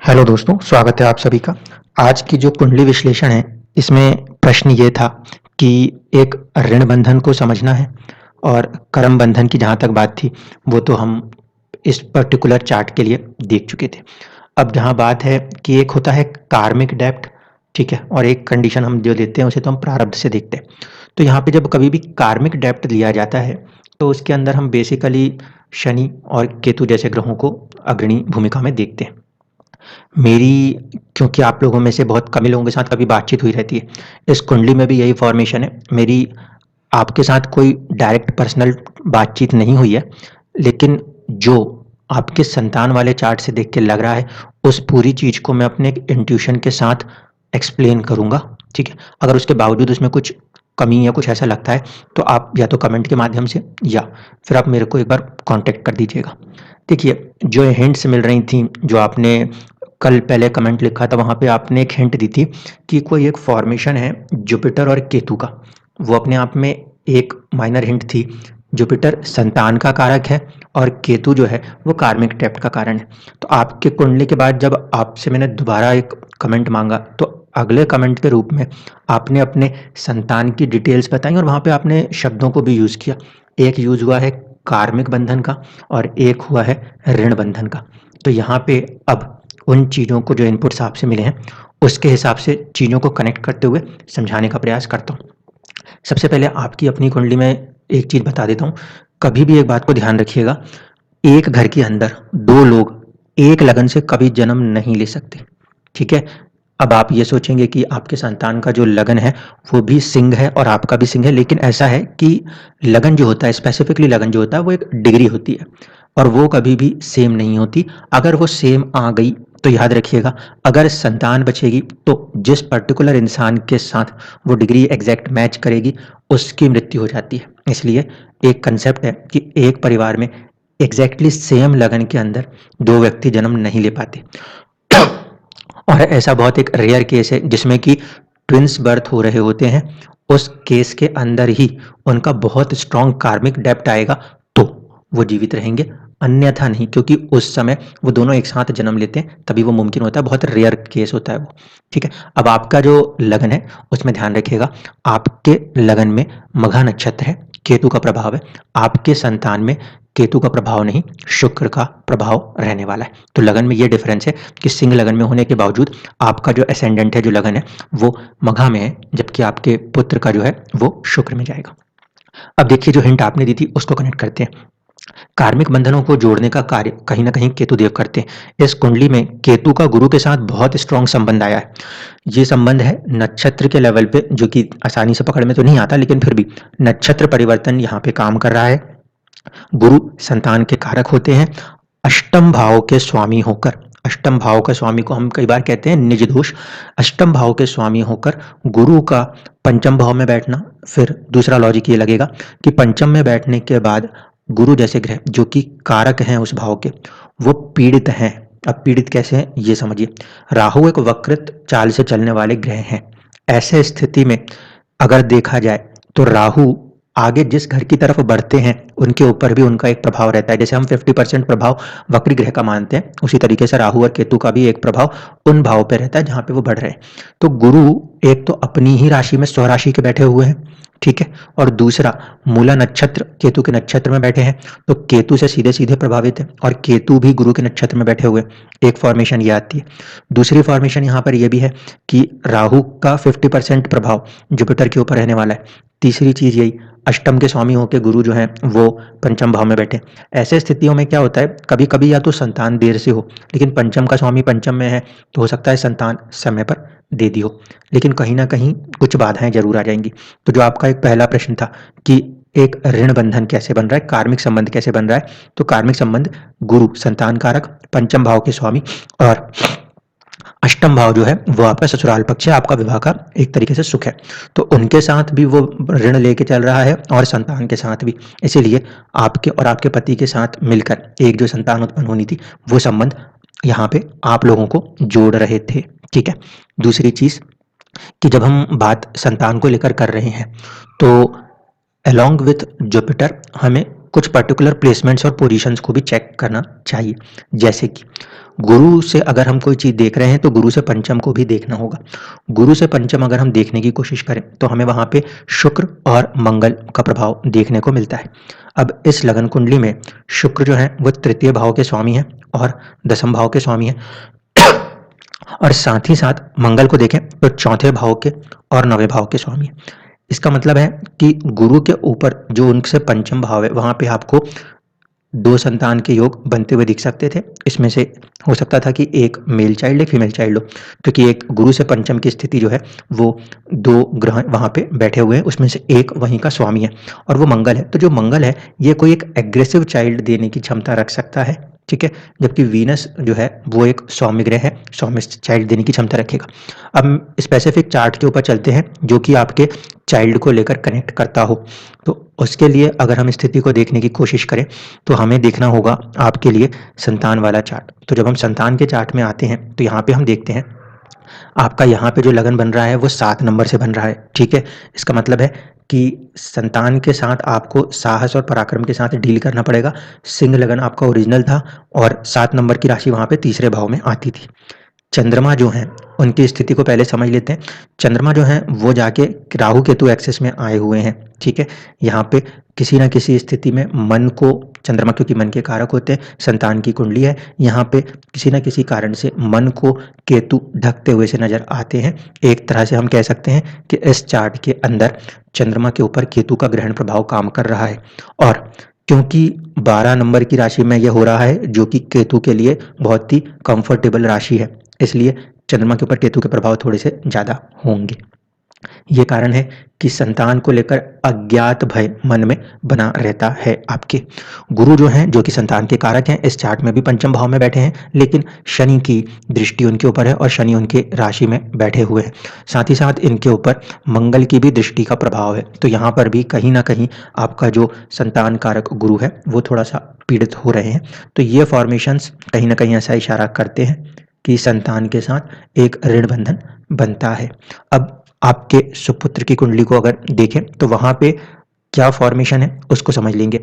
Hello दोस्तों, स्वागत है आप सभी का। आज की जो कुंडली विश्लेषण है, इसमें प्रश्न ये था कि एक ऋण बंधन को समझना है और कर्म बंधन की जहाँ तक बात थी, वो तो हम इस पर्टिकुलर चार्ट के लिए देख चुके थे। अब जहाँ बात है कि एक होता है कार्मिक डेब्ट, ठीक है, और एक कंडीशन हम जो देते हैं उसे तो हम प्रारब्ध से देखते हैं। तो यहाँ पे जब कभी भी कार्मिक डेब्ट लिया जाता है, तो उसके अंदर हम बेसिकली शनि और केतु जैसे ग्रहों को अग्रणी भूमिका में देखते हैं। मेरी क्योंकि आप लोगों में से बहुत कम ही लोगों के साथ कभी बातचीत हुई रहती है, इस कुंडली में भी यही फॉर्मेशन है। मेरी आपके साथ कोई डायरेक्ट पर्सनल बातचीत नहीं हुई है, लेकिन जो आपके संतान वाले चार्ट से देख के लग रहा है, उस पूरी चीज़ को मैं अपने इंट्यूशन के साथ एक्सप्लेन करूँगा, ठीक है? अगर उसके बावजूद उसमें कुछ कमी या कुछ ऐसा लगता है, तो आप या तो कमेंट के माध्यम से या फिर आप मेरे को एक बार कॉन्टैक्ट कर दीजिएगा। देखिए, जो हिंट्स मिल रही थी, जो आपने कल पहले कमेंट लिखा था, वहाँ पे आपने एक हिंट दी थी कि कोई एक फॉर्मेशन है जुपिटर और केतु का। वो अपने आप में एक माइनर हिंट थी। जुपिटर संतान का कारक है और केतु जो है वो कार्मिक डेब्ट का कारण है। तो आपके कुंडली के बाद जब आपसे मैंने दोबारा एक कमेंट मांगा, तो अगले कमेंट के रूप में आपने अपने संतान की डिटेल्स बताई और वहाँ पे आपने शब्दों को भी यूज़ किया। एक यूज़ हुआ है कार्मिक बंधन का और एक हुआ है ऋण बंधन का। तो यहाँ पे अब उन चीज़ों को जो इनपुट्स आपसे मिले हैं, उसके हिसाब से चीज़ों को कनेक्ट करते हुए समझाने का प्रयास करता हूँ। सबसे पहले आपकी अपनी कुंडली में एक चीज़ बता देता हूँ। कभी भी एक बात को ध्यान रखिएगा, एक घर के अंदर 2 लोग एक लगन से कभी जन्म नहीं ले सकते, ठीक है? अब आप ये सोचेंगे कि आपके संतान का जो लगन है, वो भी सिंह है और आपका भी सिंह है, लेकिन ऐसा है कि लगन जो होता है, स्पेसिफिकली लगन जो होता है, वो एक डिग्री होती है और वो कभी भी सेम नहीं होती। अगर वो सेम आ गई, तो याद रखिएगा, अगर संतान बचेगी, तो जिस पर्टिकुलर इंसान के साथ वो डिग्री एग्जैक्ट मैच करेगी, उसकी मृत्यु हो जाती है। इसलिए एक कंसेप्ट है कि एक परिवार में एग्जैक्टली सेम लगन के अंदर 2 व्यक्ति जन्म नहीं ले पाते। और ऐसा बहुत एक रेयर केस है जिसमें कि ट्विन्स बर्थ हो रहे होते हैं। उस केस के अंदर ही उनका बहुत स्ट्रॉन्ग कार्मिक डेब्ट आएगा, तो वो जीवित रहेंगे, अन्यथा नहीं, क्योंकि उस समय वो दोनों एक साथ जन्म लेते हैं, तभी वो मुमकिन होता है। बहुत रेयर केस होता है वो, ठीक है? अब आपका जो लगन है, उसमें ध्यान रखिएगा, आपके लगन में मघा नक्षत्र है, केतु का प्रभाव है। आपके संतान में केतु का प्रभाव नहीं, शुक्र का प्रभाव रहने वाला है। तो लगन में ये डिफरेंस है कि सिंह लगन में होने के बावजूद आपका जो असेंडेंट है, जो लगन है, वो मघा में है, जबकि आपके पुत्र का जो है वो शुक्र में जाएगा। अब देखिए, जो हिंट आपने दी थी उसको कनेक्ट करते हैं। कार्मिक बंधनों को जोड़ने का कार्य कहीं ना कहीं केतु देव करते हैं। इस कुंडली में केतु का गुरु के साथ बहुत स्ट्रॉन्ग संबंध आया है। ये संबंध है नक्षत्र के लेवल पे, जो कि आसानी से पकड़ में तो नहीं आता, लेकिन फिर भी नक्षत्र परिवर्तन यहाँ पे काम कर रहा है। गुरु संतान के कारक होते हैं, अष्टम भाव के स्वामी होकर। अष्टम भाव का स्वामी को हम कई बार कहते हैं निज दोष। अष्टम भाव के स्वामी होकर गुरु का पंचम भाव में बैठना, फिर दूसरा लॉजिक ये लगेगा कि पंचम में बैठने के बाद गुरु जैसे ग्रह जो कि कारक हैं उस भाव के, वो पीड़ित हैं। अब पीड़ित कैसे हैं ये समझिए। राहु एक वक्रित चाल से चलने वाले ग्रह हैं। ऐसे स्थिति में अगर देखा जाए, तो राहु आगे जिस घर की तरफ बढ़ते हैं, उनके ऊपर भी उनका एक प्रभाव रहता है। जैसे हम 50% प्रभाव वक्री ग्रह का मानते हैं, उसी तरीके से राहु और केतु का भी एक प्रभाव उन भाव पे रहता है जहां पे वो बढ़ रहे हैं। तो गुरु एक तो अपनी ही राशि में स्वराशि के बैठे हुए हैं, ठीक है, और दूसरा मूला नक्षत्र केतु के नक्षत्र में बैठे हैं, तो केतु से सीधे सीधे प्रभावित है, और केतु भी गुरु के नक्षत्र में बैठे हुए। एक फॉर्मेशन ये आती है। दूसरी फॉर्मेशन यहाँ पर यह भी है कि राहु का 50% प्रभाव जुपिटर के ऊपर रहने वाला है। तीसरी चीज यही, अष्टम के स्वामी होकर गुरु जो है वो पंचम भाव में बैठे। ऐसे स्थितियों में क्या होता है, कभी कभी या तो संतान देर से हो, लेकिन पंचम का स्वामी पंचम में है, तो हो सकता है संतान समय पर दे दी हो, लेकिन कहीं ना कहीं कुछ बाधाएं जरूर आ जाएंगी। तो जो आपका एक पहला प्रश्न था कि एक ऋण बंधन कैसे बन रहा है, कार्मिक संबंध कैसे बन रहा है, तो कार्मिक संबंध गुरु संतान कारक, पंचम भाव के स्वामी, और अष्टम भाव जो है वो आपका ससुराल पक्ष है, आपका विवाह का एक तरीके से सुख है। तो उनके साथ भी वो ऋण लेके चल रहा है और संतान के साथ भी। इसीलिए आपके और आपके पति के साथ मिलकर एक जो संतान उत्पन्न होनी थी, वो संबंध यहाँ पे आप लोगों को जोड़ रहे थे, ठीक है। दूसरी चीज कि जब हम बात संतान को लेकर कर रहे हैं, तो अलोंग विथ जुपिटर हमें कुछ पर्टिकुलर प्लेसमेंट्स और पोजीशंस को भी चेक करना चाहिए। जैसे कि गुरु से अगर हम कोई चीज़ देख रहे हैं तो गुरु से पंचम को भी देखना होगा। गुरु से पंचम अगर हम देखने की कोशिश करें तो हमें वहाँ पे शुक्र और मंगल का प्रभाव देखने को मिलता है। अब इस लगन कुंडली में शुक्र जो है वो तृतीय भाव के स्वामी है और दसम भाव के स्वामी है और साथ ही साथ मंगल को देखें तो चौथे भाव के और नवे भाव के स्वामी है। इसका मतलब है कि गुरु के ऊपर जो उनसे पंचम भाव है वहाँ पे आपको दो संतान के योग बनते हुए दिख सकते थे। इसमें से हो सकता था कि एक मेल चाइल्ड एक फीमेल चाइल्ड हो, क्योंकि एक गुरु से पंचम की स्थिति जो है वो दो ग्रह वहाँ पे बैठे हुए हैं, उसमें से एक वहीं का स्वामी है और वो मंगल है। तो जो मंगल है ये कोई एक एग्रेसिव चाइल्ड देने की क्षमता रख सकता है, ठीक है, जबकि वीनस जो है वो एक सौम्य ग्रह है, सौम्य चाइल्ड देने की क्षमता रखेगा। अब स्पेसिफिक चार्ट के ऊपर चलते हैं जो कि आपके चाइल्ड को लेकर कनेक्ट करता हो। तो उसके लिए अगर हम स्थिति को देखने की कोशिश करें तो हमें देखना होगा आपके लिए संतान वाला चार्ट। तो जब हम संतान के चार्ट में आते हैं तो यहाँ पे हम देखते हैं आपका यहाँ पे जो लगन बन रहा है वो 7 नंबर से बन रहा है, ठीक है। इसका मतलब है कि संतान के साथ आपको साहस और पराक्रम के साथ डील करना पड़ेगा। सिंह लगन आपका ओरिजिनल था और 7 नंबर की राशि वहाँ पे तीसरे भाव में आती थी। चंद्रमा जो हैं उनकी स्थिति को पहले समझ लेते हैं। चंद्रमा जो है वो जाके राहु केतु एक्सिस में आए हुए हैं, ठीक है। यहाँ पे किसी न किसी स्थिति में मन को, चंद्रमा क्योंकि मन के कारक होते हैं, संतान की कुंडली है, यहाँ पे किसी न किसी कारण से मन को केतु ढकते हुए से नजर आते हैं। एक तरह से हम कह सकते हैं कि इस चार्ट के अंदर चंद्रमा के ऊपर केतु का ग्रहण प्रभाव काम कर रहा है और क्योंकि 12 नंबर की राशि में यह हो रहा है जो कि केतु के लिए बहुत ही कंफर्टेबल राशि है, इसलिए चंद्रमा के ऊपर केतु के प्रभाव थोड़े से ज़्यादा होंगे। ये कारण है कि संतान को लेकर अज्ञात भय मन में बना रहता है आपके। गुरु जो हैं जो कि संतान के कारक हैं, इस चार्ट में भी पंचम भाव में बैठे हैं, लेकिन शनि की दृष्टि उनके ऊपर है और शनि उनके राशि में बैठे हुए हैं। साथ ही साथ इनके ऊपर मंगल की भी दृष्टि का प्रभाव है। तो यहाँ पर भी कहीं ना कहीं आपका जो संतान कारक गुरु है वो थोड़ा सा पीड़ित हो रहे हैं। तो ये फॉर्मेशंस कहीं ना कहीं ऐसा इशारा करते हैं कि संतान के साथ एक ऋण बंधन बनता है। अब आपके सुपुत्र की कुंडली को अगर देखें तो वहां पे क्या फॉर्मेशन है उसको समझ लेंगे।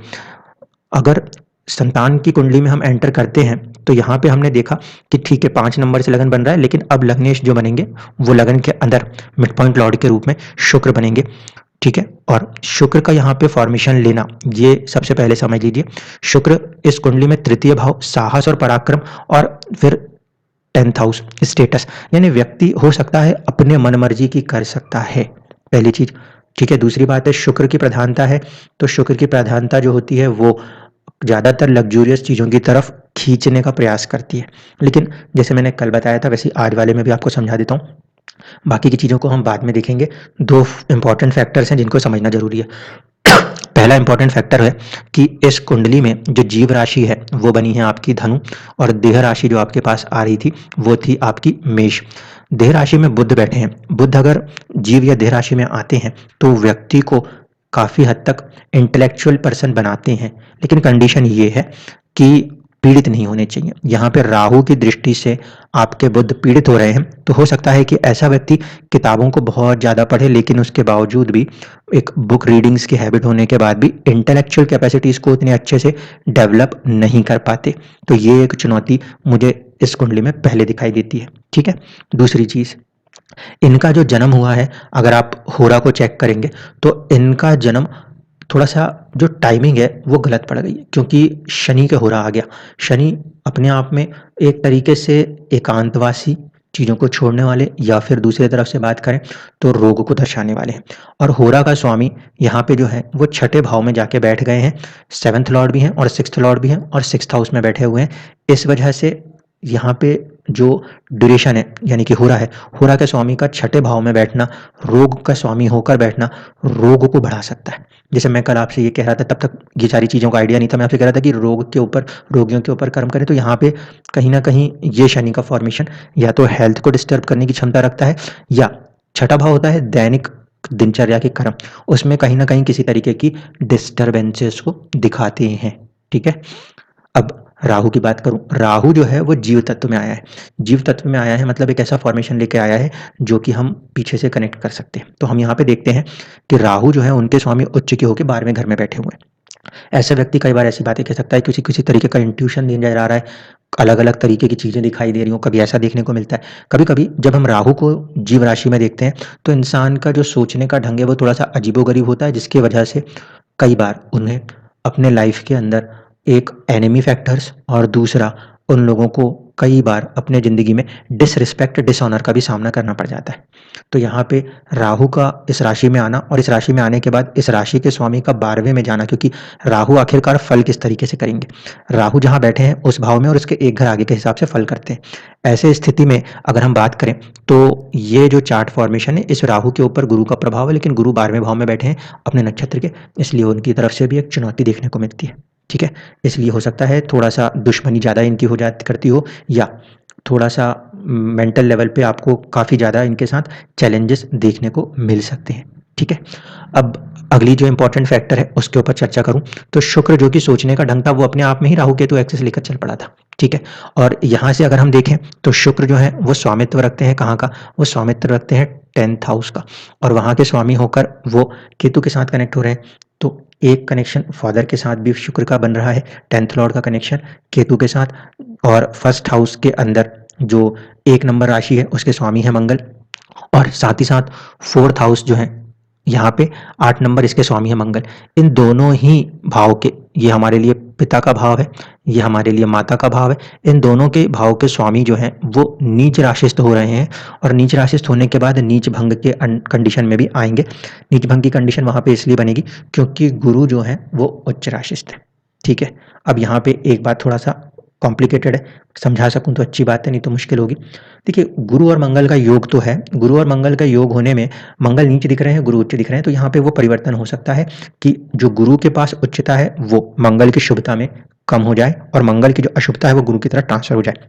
अगर संतान की कुंडली में हम एंटर करते हैं तो यहाँ पे हमने देखा कि ठीक है 5 नंबर से लगन बन रहा है, लेकिन अब लग्नेश जो बनेंगे वो लगन के अंदर मिड पॉइंट लॉर्ड के रूप में शुक्र बनेंगे, ठीक है। और शुक्र का यहाँ पे फॉर्मेशन लेना ये सबसे पहले समझ लीजिए। शुक्र इस कुंडली में तृतीय भाव साहस और पराक्रम और फिर 10th हाउस स्टेटस, यानी व्यक्ति हो सकता है अपने मन मर्जी की कर सकता है, पहली चीज, ठीक है। दूसरी बात है शुक्र की प्रधानता है, तो शुक्र की प्रधानता जो होती है वो ज्यादातर लग्जूरियस चीजों की तरफ खींचने का प्रयास करती है। लेकिन जैसे मैंने कल बताया था वैसे आज वाले में भी आपको समझा देता हूँ, बाकी की चीजों को हम बाद में देखेंगे। दो इंपॉर्टेंट फैक्टर्स हैं जिनको समझना जरूरी है। पहला इंपॉर्टेंट फैक्टर है कि इस कुंडली में जो जीव राशि है वो बनी है आपकी धनु और देह राशि जो आपके पास आ रही थी वो थी आपकी मेष। देह राशि में बुध बैठे हैं। बुध अगर जीव या देह राशि में आते हैं तो व्यक्ति को काफी हद तक इंटेलेक्चुअल पर्सन बनाते हैं, लेकिन कंडीशन ये है कि पीड़ित नहीं होने चाहिए। यहाँ पे राहु की दृष्टि से आपके बुध पीड़ित हो रहे हैं, तो हो सकता है कि ऐसा व्यक्ति किताबों को बहुत ज़्यादा पढ़े लेकिन उसके बावजूद भी एक बुक रीडिंग्स की हैबिट होने के बाद भी इंटेलेक्चुअल कैपेसिटीज़ को उतने अच्छे से डेवलप नहीं कर पाते। तो ये एक चुनौती मुझे इस कुंडली में पहले दिखाई देती है, ठीक है। दूसरी चीज़, इनका जो जन्म हुआ है अगर आप होरा को चेक करेंगे तो इनका जन्म थोड़ा सा जो टाइमिंग है वो गलत पड़ गई है, क्योंकि शनि के होरा आ गया। शनि अपने आप में एक तरीके से एकांतवासी, चीज़ों को छोड़ने वाले, या फिर दूसरी तरफ से बात करें तो रोग को दर्शाने वाले हैं। और होरा का स्वामी यहाँ पे जो है वो छठे भाव में जाके बैठ गए हैं। 7th लॉर्ड भी हैं और 6th लॉर्ड भी हैं और 6th हाउस में बैठे हुए हैं। इस वजह से यहाँ पे जो ड्यूरेशन है यानी कि होरा है, होरा के स्वामी का छठे भाव में बैठना, रोग का स्वामी होकर बैठना रोग को बढ़ा सकता है। जैसे मैं कल आपसे ये कह रहा था, तब तक ये सारी चीज़ों का आइडिया नहीं था, मैं आपसे कह रहा था कि रोग के ऊपर, रोगियों के ऊपर कर्म करें। तो यहाँ पे कहीं ना कहीं ये शनि का फॉर्मेशन या तो हेल्थ को डिस्टर्ब करने की क्षमता रखता है, या छठा भाव होता है दैनिक दिनचर्या के कर्म, उसमें कहीं ना कहीं किसी तरीके की डिस्टर्बेंसेस को दिखाते हैं, ठीक है। अब राहु की बात करूं, राहु जो है वो जीव तत्व में आया है। जीव तत्व में आया है मतलब एक ऐसा फॉर्मेशन लेके आया है जो कि हम पीछे से कनेक्ट कर सकते हैं। तो हम यहाँ पे देखते हैं कि राहु जो है उनके स्वामी उच्च के होकर 12वें घर में बैठे हुए हैं। ऐसा व्यक्ति कई बार ऐसी बातें कह सकता है, किसी तरीके का इंट्यूशन नज़र आ रहा है, अलग-अलग तरीके की चीज़ें दिखाई दे रही हों, कभी ऐसा देखने को मिलता है। कभी-कभी जब हम राहु को जीव राशि में देखते हैं, तो इंसान का जो सोचने का ढंग है, वो थोड़ा-सा अजीबो-गरीब होता है, जिसकी वजह से कई बार उन्हें अपने लाइफ के अंदर एक एनिमी फैक्टर्स और दूसरा उन लोगों को कई बार अपने ज़िंदगी में डिसरिस्पेक्ट, डिसऑनर का भी सामना करना पड़ जाता है। तो यहाँ पे राहु का इस राशि में आना और इस राशि में आने के बाद इस राशि के स्वामी का 12वें में जाना, क्योंकि राहु आखिरकार फल किस तरीके से करेंगे? राहु जहाँ बैठे हैं उस भाव में और उसके एक घर आगे के हिसाब से फल करते हैं। ऐसे स्थिति में अगर हम बात करें तो ये जो चार्ट फॉर्मेशन है, इस राहु के ऊपर गुरु का प्रभाव है, लेकिन गुरु 12वें भाव में बैठे हैं अपने नक्षत्र के, इसलिए उनकी तरफ से भी एक चुनौती देखने को मिलती है। ठीक है? इसलिए हो सकता है थोड़ा-सा दुश्मनी ज़्यादा इनकी हो जाती करती हो, या थोड़ा-सा मेंटल लेवल पे आपको काफ़ी ज़्यादा इनके साथ चैलेंजेस देखने को मिल सकते हैं। ठीक है? अब अगली जो इम्पोर्टेंट फैक्टर है उसके ऊपर चर्चा करूँ, तो शुक्र जो कि सोचने का ढंग था, वो अपने आप में ही राहु केतु एक्सिस लेकर चल पड़ा था। ठीक है? और यहाँ से अगर हम देखें तो शुक्र जो है वो स्वामित्व रखते हैं कहाँ का? वो स्वामित्व रखते हैं 10th हाउस का, और वहाँ के स्वामी होकर वो केतु के साथ कनेक्ट हो रहे हैं। तो एक कनेक्शन फादर के साथ भी शुक्र का बन रहा है, 10th लॉर्ड का कनेक्शन केतु के साथ, और फर्स्ट हाउस के अंदर जो 1 नंबर राशि है उसके स्वामी है मंगल, और साथ ही साथ 4th हाउस जो है यहाँ पे 8 नंबर इसके स्वामी है मंगल। इन दोनों ही भाव के, ये हमारे लिए पिता का भाव है, ये हमारे लिए माता का भाव है, इन दोनों के भाव के स्वामी जो हैं वो नीच राशिस्थ हो रहे हैं, और नीच राशिस्थ होने के बाद नीच भंग के कंडीशन में भी आएंगे। नीच भंग की कंडीशन वहाँ पे इसलिए बनेगी क्योंकि गुरु जो है वो उच्च राशिस्थ है। ठीक है? अब यहाँ पे एक बात थोड़ा सा कॉम्प्लिकेटेड है, समझा सकूँ तो अच्छी बात है, नहीं तो मुश्किल होगी। देखिए, गुरु और मंगल का योग तो है, गुरु और मंगल का योग होने में मंगल नीच दिख रहे हैं, गुरु उच्च दिख रहे हैं, तो यहाँ पे वो परिवर्तन हो सकता है कि जो गुरु के पास उच्चता है वो मंगल की शुभता में कम हो जाए, और मंगल की जो अशुभता है वो गुरु की तरफ ट्रांसफर हो जाए।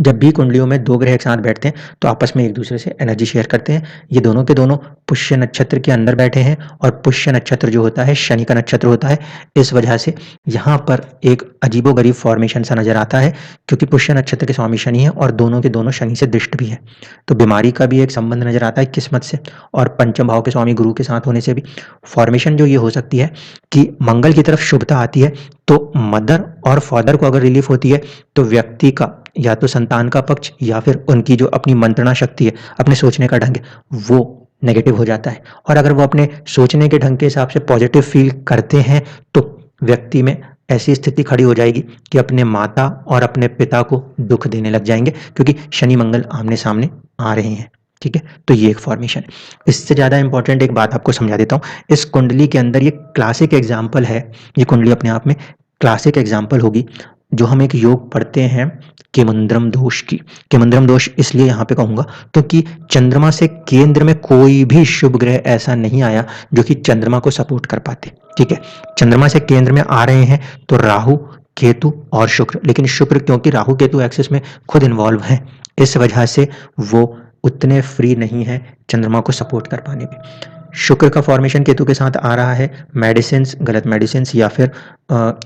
जब भी कुंडलियों में 2 ग्रह एक साथ बैठते हैं तो आपस में एक-दूसरे से एनर्जी शेयर करते हैं। ये दोनों के दोनों पुष्य नक्षत्र के अंदर बैठे हैं, और पुष्य नक्षत्र जो होता है शनि का नक्षत्र होता है। इस वजह से यहाँ पर एक अजीबो-गरीब फॉर्मेशन सा नज़र आता है, क्योंकि पुष्य नक्षत्र के स्वामी शनि हैं और दोनों के दोनों शनि से दृष्ट भी हैं। तो बीमारी का भी एक संबंध नज़र आता है किस्मत से, और पंचम भाव के स्वामी गुरु के साथ होने से भी फॉर्मेशन जो ये हो सकती है कि मंगल की तरफ शुभता आती है, तो मदर और फादर को अगर रिलीफ होती है तो व्यक्ति का या तो संतान का पक्ष या फिर उनकी जो अपनी मंत्रणा शक्ति है, अपने सोचने का ढंग है, वो नेगेटिव हो जाता है। और अगर वो अपने सोचने के ढंग के हिसाब से पॉजिटिव फील करते हैं तो व्यक्ति में ऐसी स्थिति खड़ी हो जाएगी कि अपने माता और अपने पिता को दुख देने लग जाएंगे, क्योंकि शनि मंगल आमने-सामने आ रहे हैं। ठीक है? तो ये एक फॉर्मेशन है। इससे ज़्यादा इंपॉर्टेंट एक बात आपको समझा देता हूँ। इस कुंडली के अंदर ये क्लासिक एग्जाम्पल है, ये कुंडली अपने आप में क्लासिक एग्जाम्पल होगी, जो हम एक योग पढ़ते हैं केमंद्रम दोष की। केमंद्रम दोष इसलिए यहाँ पे कहूँगा क्योंकि चंद्रमा से केंद्र में कोई भी शुभ ग्रह ऐसा नहीं आया जो कि चंद्रमा को सपोर्ट कर पाते। ठीक है? चंद्रमा से केंद्र में आ रहे हैं तो राहु, केतु और शुक्र, लेकिन शुक्र क्योंकि राहु केतु एक्सिस में खुद इन्वॉल्व हैं, इस वजह से वो उतने फ्री नहीं है चंद्रमा को सपोर्ट कर पाने में। शुक्र का फॉर्मेशन केतु के साथ आ रहा है, मेडिसिन्स, गलत मेडिसिन्स या फिर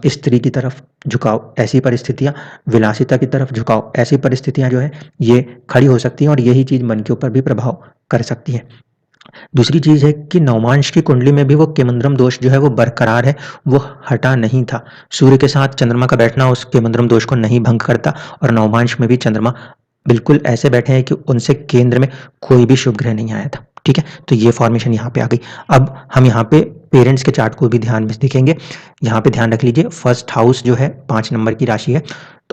स्त्री की तरफ झुकाव, ऐसी परिस्थितियाँ, विलासिता की तरफ झुकाव, ऐसी परिस्थितियाँ जो है ये खड़ी हो सकती हैं, और यही चीज़ मन के ऊपर भी प्रभाव कर सकती है। दूसरी चीज़ है कि नवमांश की कुंडली में भी वो केमंद्रम दोष जो है वो बरकरार है, वो हटा नहीं था। सूर्य के साथ चंद्रमा का बैठना उस केमंद्रम दोष को नहीं भंग करता, और नवमांश में भी चंद्रमा बिल्कुल ऐसे बैठे हैं कि उनसे केंद्र में कोई भी शुभ ग्रह नहीं आया था। ठीक है? तो ये फॉर्मेशन यहाँ पे आ गई। अब हम यहाँ पे पेरेंट्स के चार्ट को भी ध्यान में देखेंगे। यहाँ पे ध्यान रख लीजिए, फर्स्ट हाउस जो है 5 नंबर की राशि है,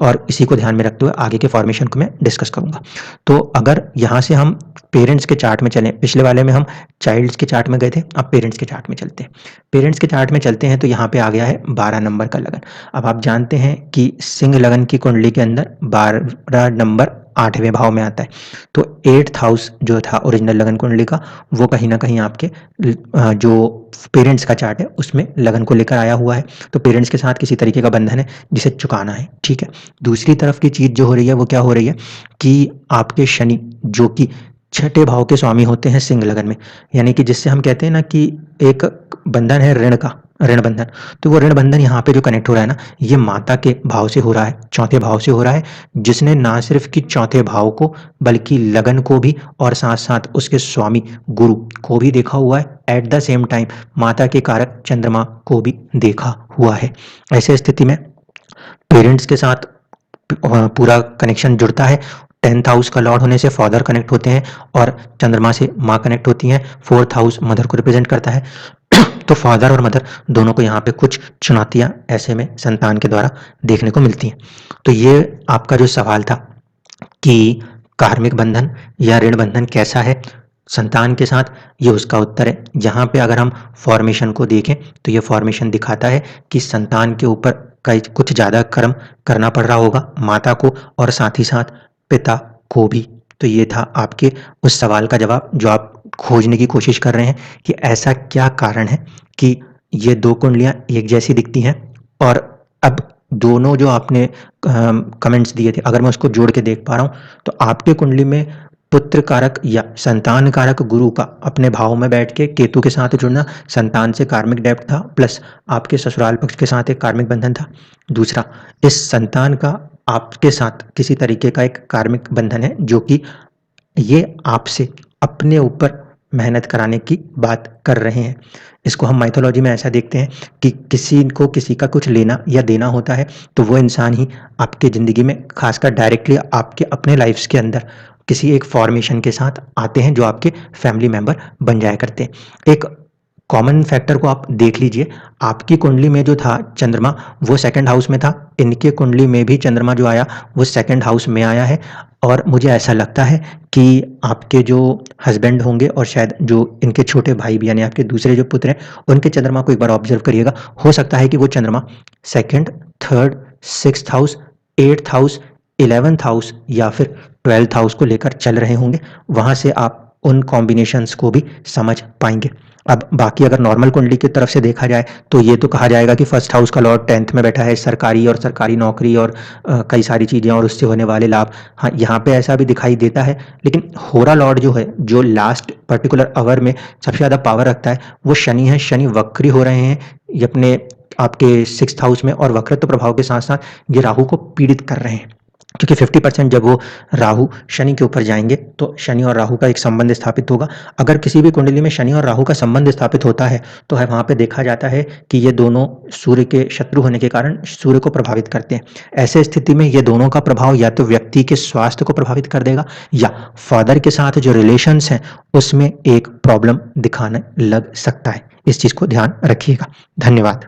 और इसी को ध्यान में रखते हुए आगे के फॉर्मेशन को मैं डिस्कस करूँगा। तो अगर यहाँ से हम पेरेंट्स के चार्ट में चलें, पिछले वाले में हम चाइल्ड्स के चार्ट में गए थे, अब पेरेंट्स के चार्ट में चलते हैं। पेरेंट्स के चार्ट में चलते हैं तो यहाँ पे आ गया है 12 नंबर का लगन। अब आप जानते हैं कि सिंह लगन की कुंडली के अंदर 12 नंबर 8वें भाव में आता है, तो 8th हाउस जो था ओरिजिनल लगन कुंडली का, वो कहीं ना कहीं आपके जो पेरेंट्स का चार्ट है उसमें लगन को लेकर आया हुआ है। तो पेरेंट्स के साथ किसी तरीके का बंधन है जिसे चुकाना है। ठीक है? दूसरी तरफ की चीज जो हो रही है वो क्या हो रही है कि आपके शनि जो कि 6ठे भाव के स्वामी होते हैं सिंह लगन में, यानी कि जिससे हम कहते हैं ना कि एक बंधन है ऋण का, ऋण बंधन, तो वो ऋण बंधन यहाँ पे जो कनेक्ट हो रहा है ना, ये माता के भाव से हो रहा है, चौथे भाव से हो रहा है, जिसने ना सिर्फ कि चौथे भाव को बल्कि लगन को भी और साथ साथ उसके स्वामी गुरु को भी देखा हुआ है, एट द सेम टाइम माता के कारक चंद्रमा को भी देखा हुआ है। ऐसे स्थिति में पेरेंट्स के साथ पूरा कनेक्शन जुड़ता है। 10th हाउस का लॉर्ड होने से फादर कनेक्ट होते हैं और चंद्रमा से माँ कनेक्ट होती हैं। 4th हाउस मदर को रिप्रेजेंट करता है। तो फादर और मदर दोनों को यहाँ पे कुछ चुनौतियां ऐसे में संतान के द्वारा देखने को मिलती हैं। तो ये आपका जो सवाल था कि कार्मिक बंधन या ऋण बंधन कैसा है संतान के साथ, ये उसका उत्तर है। यहाँ पे अगर हम फॉर्मेशन को देखें तो ये फॉर्मेशन दिखाता है कि संतान के ऊपर कई कुछ ज़्यादा कर्म करना पड़ रहा होगा माता को और साथ ही साथ पिता को भी। तो ये था आपके उस सवाल का जवाब जो आप खोजने की कोशिश कर रहे हैं कि ऐसा क्या कारण है कि ये दो कुंडलियां एक जैसी दिखती हैं। और अब दोनों जो आपने कमेंट्स दिए थे अगर मैं उसको जोड़ के देख पा रहा हूँ तो आपके कुंडली में पुत्र कारक या संतान कारक गुरु का अपने भाव में बैठ के केतु के साथ जुड़ना संतान से कार्मिक डेप्थ था, प्लस आपके ससुराल पक्ष के साथ एक कार्मिक बंधन था। दूसरा, इस संतान का आपके साथ किसी तरीके का एक कार्मिक बंधन है जो कि ये आपसे अपने ऊपर मेहनत कराने की बात कर रहे हैं। इसको हम माइथोलॉजी में ऐसा देखते हैं कि किसी को किसी का कुछ लेना या देना होता है तो वो इंसान ही आपके ज़िंदगी में खासकर डायरेक्टली आपके अपने लाइफ्स के अंदर किसी एक फॉर्मेशन के साथ आते हैं जो आपके फैमिली मेंबर बन जाया करते हैं। एक कॉमन फैक्टर को आप देख लीजिए, आपकी कुंडली में जो था चंद्रमा वो सेकंड हाउस में था, इनके कुंडली में भी चंद्रमा जो आया वो सेकंड हाउस में आया है। और मुझे ऐसा लगता है कि आपके जो हस्बैंड होंगे और शायद जो इनके छोटे भाई भी यानी आपके दूसरे जो पुत्र हैं उनके चंद्रमा को एक बार ऑब्जर्व करिएगा। हो सकता है कि वो चंद्रमा second, third, sixth house, 8th house, 11th house या फिर 12th हाउस को लेकर चल रहे होंगे। वहां से आप उन कॉम्बिनेशंस को भी समझ पाएंगे। अब बाकी अगर नॉर्मल कुंडली की तरफ से देखा जाए तो ये तो कहा जाएगा कि फर्स्ट हाउस का लॉर्ड 10th में बैठा है, सरकारी और सरकारी नौकरी और कई सारी चीज़ें और उससे होने वाले लाभ। हाँ, यहाँ पे ऐसा भी दिखाई देता है, लेकिन होरा लॉर्ड जो है जो लास्ट पर्टिकुलर आवर में सबसे ज़्यादा पावर रखता है वो शनि है। शनि वक्री हो रहे हैं ये अपने आपके 6th हाउस में और वक्रत्व प्रभाव के साथ साथ ये राहु को पीड़ित कर रहे हैं क्योंकि 50% जब वो राहु शनि के ऊपर जाएंगे तो शनि और राहु का एक संबंध स्थापित होगा। अगर किसी भी कुंडली में शनि और राहु का संबंध स्थापित होता है तो है वहाँ पे देखा जाता है कि ये दोनों सूर्य के शत्रु होने के कारण सूर्य को प्रभावित करते हैं। ऐसे स्थिति में ये दोनों का प्रभाव या तो व्यक्ति के स्वास्थ्य को प्रभावित कर देगा या फादर के साथ जो रिलेशंस हैं उसमें एक प्रॉब्लम दिखाने लग सकता है। इस चीज़ को ध्यान रखिएगा। धन्यवाद।